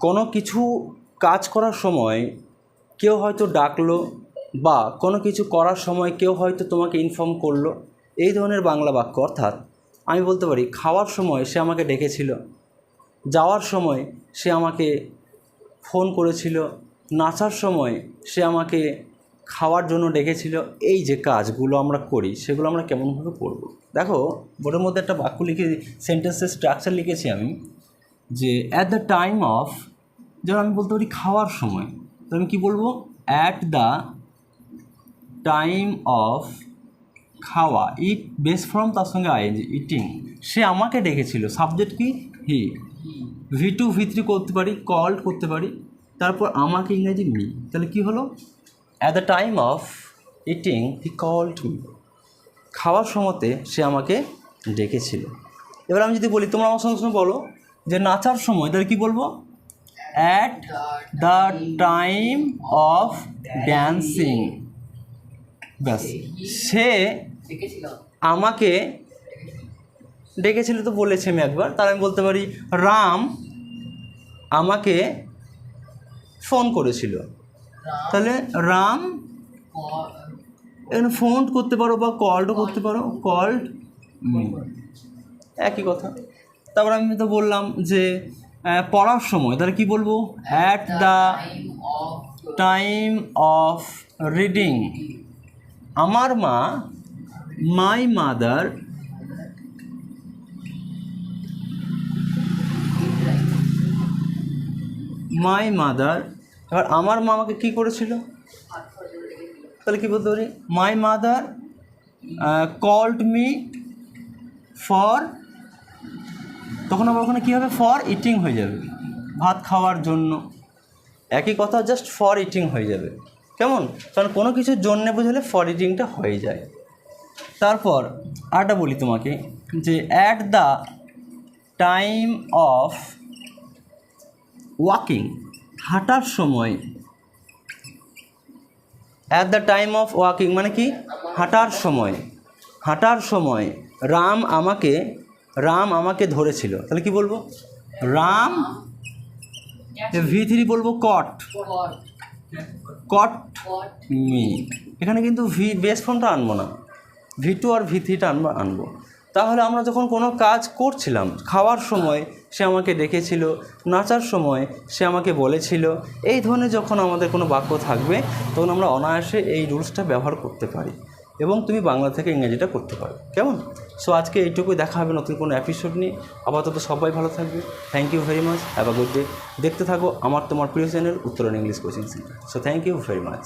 কোনো কিছু কাজ করার সময় কেউ হয়তো ডাকলো বা কোনো কিছু করার সময় কেউ হয়তো তোমাকে ইনফর্ম করলো, এই ধরনের বাংলা বাক্য। অর্থাৎ আমি বলতে পারি খাওয়ার সময় সে আমাকে ডেকেছিল, যাওয়ার সময় সে আমাকে ফোন করেছিল, নাচার সময় সে আমাকে খাওয়ার জন্য ডেকেছিল। এই যে কাজগুলো আমরা করি সেগুলো আমরা কেমনভাবে করব। দেখো বোর্ডের মধ্যে একটা বাক্য লিখে, সেন্টেন্সের স্ট্রাকচার লিখেছি আমি, যে অ্যাট দ্য টাইম অফ, যেমন আমি বলতে পারি খাওয়ার সময়, তো আমি কী বলবো, অ্যাট দ্য টাইম অফ খাওয়া, ইট বেস ফ্রম তার সঙ্গে আইএনজি, ইটিং, সে আমাকে ডেকেছিল, সাবজেক্ট কি হি, V2 V3 করতে পারি, কল্ড করতে পারি, তারপর আমাকে ইংরেজি মি, তাহলে কী হলো, at the time of eating he called me, খাওয়ার সময়তে সে আমাকে ডেকেছিল। এবার আমি যদি বলি, তোমরা আমার সঙ্গে সঙ্গে বলো যে নাচার সময়, তাহলে কী বলবো, at the time of dancing. ব্যাস, সে আমাকে ডেকেছিল, তো বলেছি আমি একবার, তাহলে আমি বলতে পারি রাম আমাকে ফোন করেছিল, তাহলে রাম, এখানে ফোন করতে পারো বা কলডও করতে পারো, কল্ড মি, একই কথা। তারপর আমি তো বললাম যে পড়ার সময়, তাহলে কি বলবো, at the time of reading. আমার মা, মাই মাদার, মাই মাদার, এবার আমার মা আমাকে কী করেছিল, তাহলে কী বলতে পারি, my mother called me for, তখন আবার ওখানে কী হবে, ফর ইটিং হয়ে যাবে, ভাত খাওয়ার জন্য, একই কথা, জাস্ট ফর ইটিং হয়ে যাবে। কেমন, কারণ কোনো কিছুর জন্যে বুঝলে ফর ইটিংটা হয়ে যায়। তারপর আরটা বলি তোমাকে, যে at the time of walking, হাঁটার সময়, at the time of walking মানে কি, হাঁটার সময়, হাঁটার সময় রাম আমাকে ধরেছিল, তাহলে কি বলবো, রাম, V3 বলবো কট, কট মি, এখানে কিন্তু বেস ফর্মটা আনবো না, V2 আর V3টা আনবো। তাহলে আমরা যখন কোনো কাজ করছিলাম, খাওয়ার সময় সে আমাকে ডেকেছিল, নাচার সময় সে আমাকে বলেছিল, এই ধরনের যখন আমাদের কোনো বাক্য থাকবে তখন আমরা অনায়াসে এই রুলসটা ব্যবহার করতে পারি এবং তুমি বাংলা থেকে ইংরেজিটা করতে পারো। কেমন? সো আজকে এইটুকুই, দেখা হবে নতুন কোনো এপিসোড নিয়ে। আপাতত সবাই ভালো থাকবে। Thank you very much, have a good day. দেখতে থাকো আমার তোমার প্রিয় channel Uttaran English coaching centre. So thank you very much.